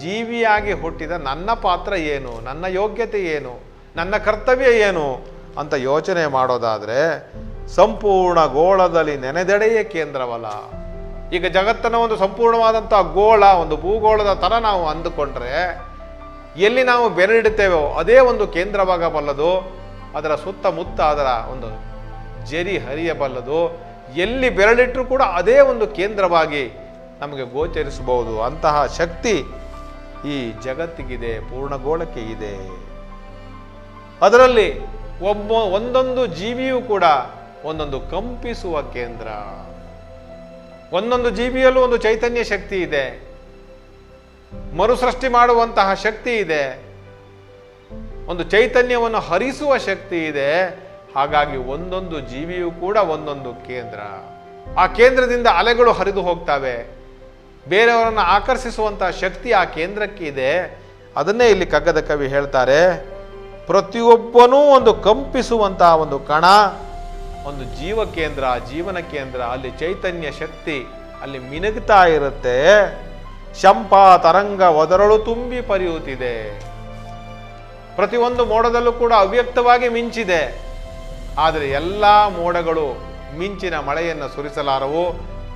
ಜೀವಿಯಾಗಿ ಹುಟ್ಟಿದ ನನ್ನ ಪಾತ್ರ ಏನು, ನನ್ನ ಯೋಗ್ಯತೆ ಏನು, ನನ್ನ ಕರ್ತವ್ಯ ಏನು ಅಂತ ಯೋಚನೆ ಮಾಡೋದಾದರೆ, ಸಂಪೂರ್ಣ ಗೋಳದಲ್ಲಿ ನೆನೆದೆಡೆಯೇ ಕೇಂದ್ರವಲ್ಲ. ಈಗ ಜಗತ್ತನ್ನು ಒಂದು ಸಂಪೂರ್ಣವಾದಂಥ ಗೋಳ, ಒಂದು ಭೂಗೋಳದ ಥರ ನಾವು ಅಂದುಕೊಂಡ್ರೆ, ಎಲ್ಲಿ ನಾವು ಬೆರಳಿಡುತ್ತೇವೋ ಅದೇ ಒಂದು ಕೇಂದ್ರವಾಗಬಲ್ಲದು. ಅದರ ಸುತ್ತಮುತ್ತ ಅದರ ಒಂದು ಜರಿ ಹರಿಯಬಲ್ಲದು. ಎಲ್ಲಿ ಬೆರಳಿಟ್ಟರೂ ಕೂಡ ಅದೇ ಒಂದು ಕೇಂದ್ರವಾಗಿ ನಮಗೆ ಗೋಚರಿಸಬಹುದು. ಅಂತಹ ಶಕ್ತಿ ಈ ಜಗತ್ತಿಗಿದೆ, ಪೂರ್ಣಗೋಳಕ್ಕೆ ಇದೆ. ಅದರಲ್ಲಿ ಒಂದೊಂದು ಜೀವಿಯೂ ಕೂಡ ಒಂದೊಂದು ಕಂಪಿಸುವ ಕೇಂದ್ರ. ಒಂದೊಂದು ಜೀವಿಯಲ್ಲೂ ಒಂದು ಚೈತನ್ಯ ಶಕ್ತಿ ಇದೆ, ಮರುಸೃಷ್ಟಿ ಮಾಡುವಂತಹ ಶಕ್ತಿ ಇದೆ, ಒಂದು ಚೈತನ್ಯವನ್ನು ಹರಿಸುವ ಶಕ್ತಿ ಇದೆ. ಹಾಗಾಗಿ ಒಂದೊಂದು ಜೀವಿಯೂ ಕೂಡ ಒಂದೊಂದು ಕೇಂದ್ರ. ಆ ಕೇಂದ್ರದಿಂದ ಅಲೆಗಳು ಹರಿದು ಹೋಗ್ತವೆ. ಬೇರೆಯವರನ್ನು ಆಕರ್ಷಿಸುವಂತಹ ಶಕ್ತಿ ಆ ಕೇಂದ್ರಕ್ಕೆ ಇದೆ. ಅದನ್ನೇ ಇಲ್ಲಿ ಕಗ್ಗದ ಕವಿ ಹೇಳ್ತಾರೆ, ಪ್ರತಿಯೊಬ್ಬನೂ ಒಂದು ಕಂಪಿಸುವಂತಹ ಒಂದು ಕಣ, ಒಂದು ಜೀವ ಕೇಂದ್ರ, ಜೀವನ ಕೇಂದ್ರ. ಅಲ್ಲಿ ಚೈತನ್ಯ ಶಕ್ತಿ ಅಲ್ಲಿ ಮಿನುಗ್ತಾ ಇರುತ್ತೆ. ಶಂಪಾ ತರಂಗ ಒದರಳು ತುಂಬಿ ಪರಿಯುತ್ತಿದೆ. ಪ್ರತಿಯೊಂದು ಮೋಡದಲ್ಲೂ ಕೂಡ ಅವ್ಯಕ್ತವಾಗಿ ಮಿಂಚಿದೆ. ಆದರೆ ಎಲ್ಲ ಮೋಡಗಳು ಮಿಂಚಿನ ಮಳೆಯನ್ನು ಸುರಿಸಲಾರವು.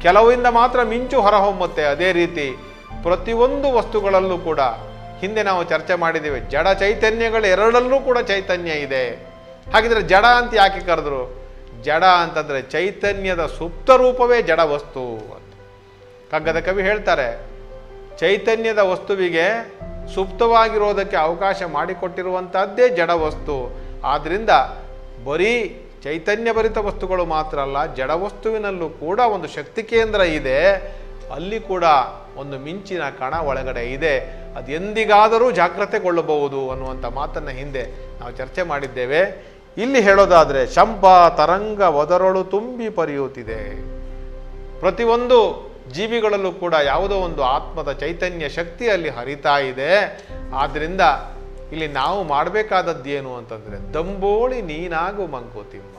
ಕೆಲವಿಂದ ಮಾತ್ರ ಮಿಂಚು ಹೊರಹೊಮ್ಮುತ್ತೆ. ಅದೇ ರೀತಿ ಪ್ರತಿಯೊಂದು ವಸ್ತುಗಳಲ್ಲೂ ಕೂಡ, ಹಿಂದೆ ನಾವು ಚರ್ಚೆ ಮಾಡಿದ್ದೇವೆ, ಜಡ ಚೈತನ್ಯಗಳು ಎರಡಲ್ಲೂ ಕೂಡ ಚೈತನ್ಯ ಇದೆ. ಹಾಗಿದ್ರೆ ಜಡ ಅಂತ ಯಾಕೆ ಕರೆದ್ರು? ಜಡ ಅಂತಂದರೆ ಚೈತನ್ಯದ ಸುಪ್ತ ರೂಪವೇ ಜಡ ವಸ್ತು ಅಂತ ಕಗ್ಗದ ಕವಿ ಹೇಳ್ತಾರೆ. ಚೈತನ್ಯದ ವಸ್ತುವಿಗೆ ಸುಪ್ತವಾಗಿರೋದಕ್ಕೆ ಅವಕಾಶ ಮಾಡಿಕೊಟ್ಟಿರುವಂಥದ್ದೇ ಜಡ ವಸ್ತು. ಆದ್ದರಿಂದ ಬರೀ ಚೈತನ್ಯ ಭರಿತ ವಸ್ತುಗಳು ಮಾತ್ರ ಅಲ್ಲ, ಜಡ ವಸ್ತುವಿನಲ್ಲೂ ಕೂಡ ಒಂದು ಶಕ್ತಿ ಕೇಂದ್ರ ಇದೆ. ಅಲ್ಲಿ ಕೂಡ ಒಂದು ಮಿಂಚಿನ ಕಣ ಒಳಗಡೆ ಇದೆ. ಅದು ಎಂದಿಗಾದರೂ ಜಾಗ್ರತೆಗೊಳ್ಳಬಹುದು ಅನ್ನುವಂಥ ಮಾತನ್ನು ಹಿಂದೆ ನಾವು ಚರ್ಚೆ ಮಾಡಿದ್ದೇವೆ. ಇಲ್ಲಿ ಹೇಳೋದಾದರೆ, ಶಂಪಾ ತರಂಗ ಒದರಳು ತುಂಬಿ ಪರಿಯುತ್ತಿದೆ. ಪ್ರತಿಯೊಂದು ಜೀವಿಗಳಲ್ಲೂ ಕೂಡ ಯಾವುದೋ ಒಂದು ಆತ್ಮದ ಚೈತನ್ಯ ಶಕ್ತಿ ಅಲ್ಲಿ ಹರಿತಾ ಇದೆ. ಆದ್ದರಿಂದ ಇಲ್ಲಿ ನಾವು ಮಾಡಬೇಕಾದದ್ದು ಏನು ಅಂತಂದರೆ, ದಂಬೋಳಿ ನೀನಾಗು ಮಂಕುತಿಮ್ಮ.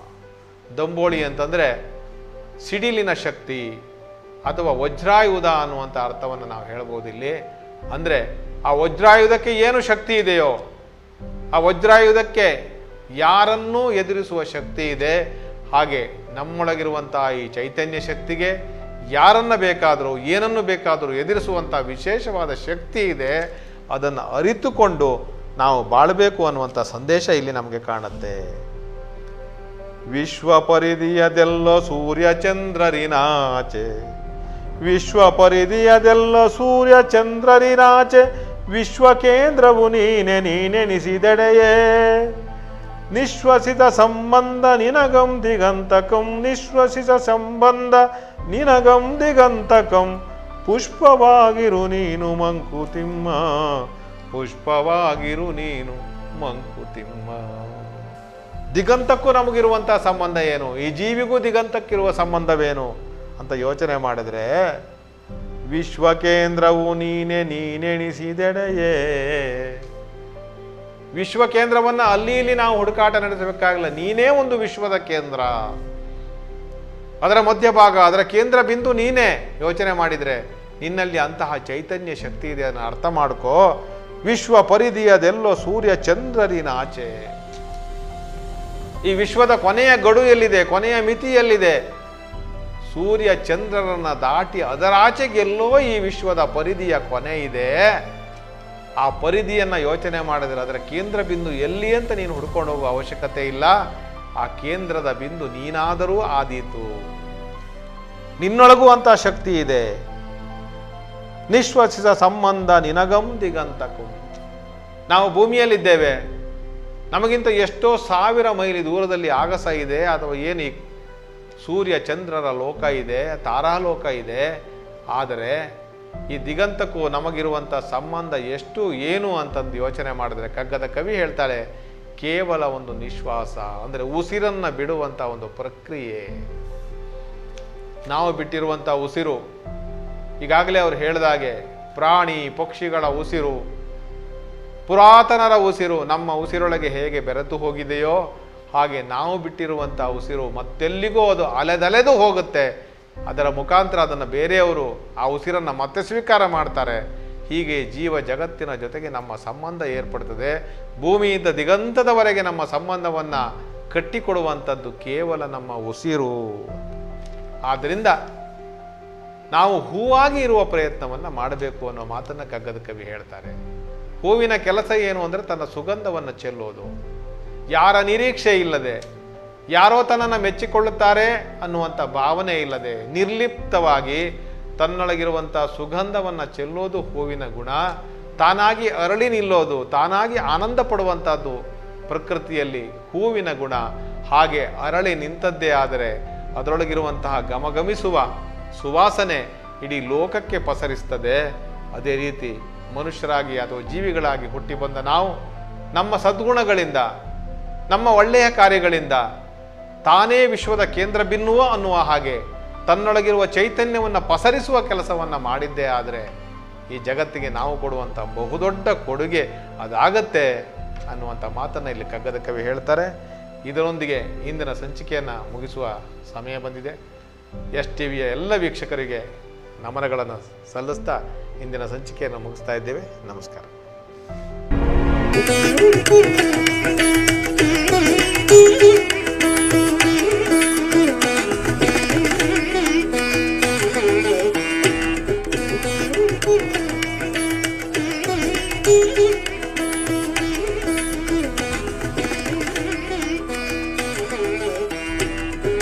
ದಂಬೋಳಿ ಅಂತಂದರೆ ಸಿಡಿಲಿನ ಶಕ್ತಿ ಅಥವಾ ವಜ್ರಾಯುಧ ಅನ್ನುವಂಥ ಅರ್ಥವನ್ನು ನಾವು ಹೇಳ್ಬೋದು ಇಲ್ಲಿ. ಅಂದರೆ ಆ ವಜ್ರಾಯುಧಕ್ಕೆ ಏನು ಶಕ್ತಿ ಇದೆಯೋ, ಆ ವಜ್ರಾಯುಧಕ್ಕೆ ಯಾರನ್ನೂ ಎದುರಿಸುವ ಶಕ್ತಿ ಇದೆ. ಹಾಗೆ ನಮ್ಮೊಳಗಿರುವಂತಹ ಈ ಚೈತನ್ಯ ಶಕ್ತಿಗೆ ಯಾರನ್ನ ಬೇಕಾದರೂ, ಏನನ್ನು ಬೇಕಾದರೂ ಎದುರಿಸುವಂಥ ವಿಶೇಷವಾದ ಶಕ್ತಿ ಇದೆ. ಅದನ್ನು ಅರಿತುಕೊಂಡು ನಾವು ಬಾಳಬೇಕು ಅನ್ನುವಂಥ ಸಂದೇಶ ಇಲ್ಲಿ ನಮಗೆ ಕಾಣುತ್ತೆ. ವಿಶ್ವ ಪರಿಧಿಯದೆಲ್ಲ ಸೂರ್ಯ ಚಂದ್ರರಿನಾಚೆ, ವಿಶ್ವ ಪರಿಧಿಯದೆಲ್ಲ ಸೂರ್ಯ ಚಂದ್ರರಿನಾಚೆ, ವಿಶ್ವ ಕೇಂದ್ರವು ನೀನೆ ನೀನೆನಿಸಿದೆಡೆಯೇ. ನಿಶ್ವಸಿತ ಸಂಬಂಧ ನಿನಗಂ ದಿಗಂತಕಂ, ನಿಶ್ವಸಿತ ಸಂಬಂಧ ನಿನಗಂ ದಿಗಂತಕಂ. ಪುಷ್ಪವಾಗಿರು ನೀನು ಮಂಕುತಿಮ್ಮ, ಪುಷ್ಪವಾಗಿರು ನೀನು ಮಂಕುತಿಮ್ಮ. ದಿಗಂತಕ್ಕೂ ನಮಗಿರುವಂಥ ಸಂಬಂಧ ಏನು, ಈ ಜೀವಿಗೂ ದಿಗಂತಕ್ಕಿರುವ ಸಂಬಂಧವೇನು ಅಂತ ಯೋಚನೆ ಮಾಡಿದ್ರೆ, ವಿಶ್ವಕೇಂದ್ರವು ನೀನೆ ನೀನೆಣಿಸಿದೆಡೆಯೇ. ವಿಶ್ವ ಕೇಂದ್ರವನ್ನ ಅಲ್ಲಿ ಇಲ್ಲಿ ನಾವು ಹುಡುಕಾಟ ನಡೆಸಬೇಕಾಗಿಲ್ಲ, ನೀನೇ ಒಂದು ವಿಶ್ವದ ಕೇಂದ್ರ, ಅದರ ಮಧ್ಯಭಾಗ, ಅದರ ಕೇಂದ್ರ ಬಿಂದು ನೀನೇ. ಯೋಚನೆ ಮಾಡಿದರೆ ನಿನ್ನಲ್ಲಿ ಅಂತಹ ಚೈತನ್ಯ ಶಕ್ತಿ ಇದೆ, ಅದನ್ನು ಅರ್ಥ ಮಾಡ್ಕೋ. ವಿಶ್ವ ಪರಿಧಿಯದೆಲ್ಲೋ ಸೂರ್ಯ ಚಂದ್ರರಿನ ಆಚೆ. ಈ ವಿಶ್ವದ ಕೊನೆಯ ಗಡು ಎಲ್ಲಿದೆ, ಕೊನೆಯ ಮಿತಿ ಎಲ್ಲಿದೆ? ಸೂರ್ಯ ಚಂದ್ರರನ್ನ ದಾಟಿ ಅದರ ಆಚೆಗೆಲ್ಲೋ ಈ ವಿಶ್ವದ ಪರಿಧಿಯ ಕೊನೆ ಇದೆ. ಆ ಪರಿಧಿಯನ್ನು ಯೋಚನೆ ಮಾಡಿದರೆ ಅದರ ಕೇಂದ್ರ ಬಿಂದು ಎಲ್ಲಿ ಅಂತ ನೀನು ಹುಡ್ಕೊಂಡು ಹೋಗುವ ಅವಶ್ಯಕತೆ ಇಲ್ಲ. ಆ ಕೇಂದ್ರದ ಬಿಂದು ನೀನಾದರೂ ಆದೀತು. ನಿನ್ನೊಳಗೂ ಅಂತ ಶಕ್ತಿ ಇದೆ. ನಿಶ್ವಸಿಸ ಸಂಬಂಧ ನಿನಗಂ ದಿಗಂತಕ್ಕೂ. ನಾವು ಭೂಮಿಯಲ್ಲಿದ್ದೇವೆ, ನಮಗಿಂತ ಎಷ್ಟೋ ಸಾವಿರ ಮೈಲಿ ದೂರದಲ್ಲಿ ಆಗಸ ಇದೆ, ಅಥವಾ ಏನು ಸೂರ್ಯ ಚಂದ್ರರ ಲೋಕ ಇದೆ, ತಾರಾಲೋಕ ಇದೆ. ಆದರೆ ಈ ದಿಗಂತಕ್ಕೂ ನಮಗಿರುವಂಥ ಸಂಬಂಧ ಎಷ್ಟು ಏನು ಅಂತಂದು ಯೋಚನೆ ಮಾಡಿದ್ರೆ, ಕಗ್ಗದ ಕವಿ ಹೇಳ್ತಾಳೆ, ಕೇವಲ ಒಂದು ನಿಶ್ವಾಸ, ಅಂದರೆ ಉಸಿರನ್ನು ಬಿಡುವಂಥ ಒಂದು ಪ್ರಕ್ರಿಯೆ. ನಾವು ಬಿಟ್ಟಿರುವಂಥ ಉಸಿರು, ಈಗಾಗಲೇ ಅವರು ಹೇಳಿದಾಗೆ ಪ್ರಾಣಿ ಪಕ್ಷಿಗಳ ಉಸಿರು, ಪುರಾತನರ ಉಸಿರು ನಮ್ಮ ಉಸಿರೊಳಗೆ ಹೇಗೆ ಬೆರೆತು ಹೋಗಿದೆಯೋ ಹಾಗೆ ನಾವು ಬಿಟ್ಟಿರುವಂಥ ಉಸಿರು ಮತ್ತೆಲ್ಲಿಗೂ ಅದು ಅಲೆದಲೆದು ಹೋಗುತ್ತೆ. ಅದರ ಮುಖಾಂತರ ಅದನ್ನು ಬೇರೆಯವರು ಆ ಉಸಿರನ್ನು ಮತ್ತೆ ಸ್ವೀಕಾರ ಮಾಡ್ತಾರೆ. ಹೀಗೆ ಜೀವ ಜಗತ್ತಿನ ಜೊತೆಗೆ ನಮ್ಮ ಸಂಬಂಧ ಏರ್ಪಡ್ತದೆ. ಭೂಮಿಯಿಂದ ದಿಗಂತದವರೆಗೆ ನಮ್ಮ ಸಂಬಂಧವನ್ನು ಕಟ್ಟಿಕೊಡುವಂಥದ್ದು ಕೇವಲ ನಮ್ಮ ಉಸಿರು. ಆದ್ದರಿಂದ ನಾವು ಹೂವಾಗಿ ಇರುವ ಪ್ರಯತ್ನವನ್ನು ಮಾಡಬೇಕು ಅನ್ನೋ ಮಾತನ್ನು ಕಗ್ಗದ ಕವಿ ಹೇಳ್ತಾರೆ. ಹೂವಿನ ಕೆಲಸ ಏನು ಅಂದರೆ ತನ್ನ ಸುಗಂಧವನ್ನು ಚೆಲ್ಲೋದು. ಯಾರ ನಿರೀಕ್ಷೆ ಇಲ್ಲದೆ, ಯಾರೋ ತನ್ನನ್ನು ಮೆಚ್ಚಿಕೊಳ್ಳುತ್ತಾರೆ ಅನ್ನುವಂಥ ಭಾವನೆ ಇಲ್ಲದೆ ನಿರ್ಲಿಪ್ತವಾಗಿ ತನ್ನೊಳಗಿರುವಂಥ ಸುಗಂಧವನ್ನು ಚೆಲ್ಲೋದು ಹೂವಿನ ಗುಣ. ತಾನಾಗಿ ಅರಳಿ ನಿಲ್ಲೋದು, ತಾನಾಗಿ ಆನಂದ ಪಡುವಂಥದ್ದು ಪ್ರಕೃತಿಯಲ್ಲಿ ಹೂವಿನ ಗುಣ. ಹಾಗೆ ಅರಳಿ ನಿಂತದ್ದೇ ಆದರೆ ಅದರೊಳಗಿರುವಂತಹ ಗಮಗಮಿಸುವ ಸುವಾಸನೆ ಇಡೀ ಲೋಕಕ್ಕೆ ಪಸರಿಸ್ತದೆ. ಅದೇ ರೀತಿ ಮನುಷ್ಯರಾಗಿ ಅಥವಾ ಜೀವಿಗಳಾಗಿ ಹುಟ್ಟಿ ಬಂದ ನಾವು ನಮ್ಮ ಸದ್ಗುಣಗಳಿಂದ, ನಮ್ಮ ಒಳ್ಳೆಯ ಕಾರ್ಯಗಳಿಂದ ತಾನೇ ವಿಶ್ವದ ಕೇಂದ್ರ ಬಿನ್ನುವ ಅನ್ನುವ ಹಾಗೆ ತನ್ನೊಳಗಿರುವ ಚೈತನ್ಯವನ್ನು ಪಸರಿಸುವ ಕೆಲಸವನ್ನು ಮಾಡಿದ್ದೇ ಆದರೆ ಈ ಜಗತ್ತಿಗೆ ನಾವು ಕೊಡುವಂಥ ಬಹುದೊಡ್ಡ ಕೊಡುಗೆ ಅದಾಗತ್ತೆ ಅನ್ನುವಂಥ ಮಾತನ್ನು ಇಲ್ಲಿ ಕಗ್ಗದ ಕವಿ ಹೇಳ್ತಾರೆ. ಇದರೊಂದಿಗೆ ಇಂದಿನ ಸಂಚಿಕೆಯನ್ನು ಮುಗಿಸುವ ಸಮಯ ಬಂದಿದೆ. STVಯ ಎಲ್ಲ ವೀಕ್ಷಕರಿಗೆ ನಮನಗಳನ್ನು ಸಲ್ಲಿಸ್ತಾ ಇಂದಿನ ಸಂಚಿಕೆಯನ್ನು ಮುಗಿಸ್ತಾ ಇದ್ದೇವೆ. ನಮಸ್ಕಾರ. Thank you.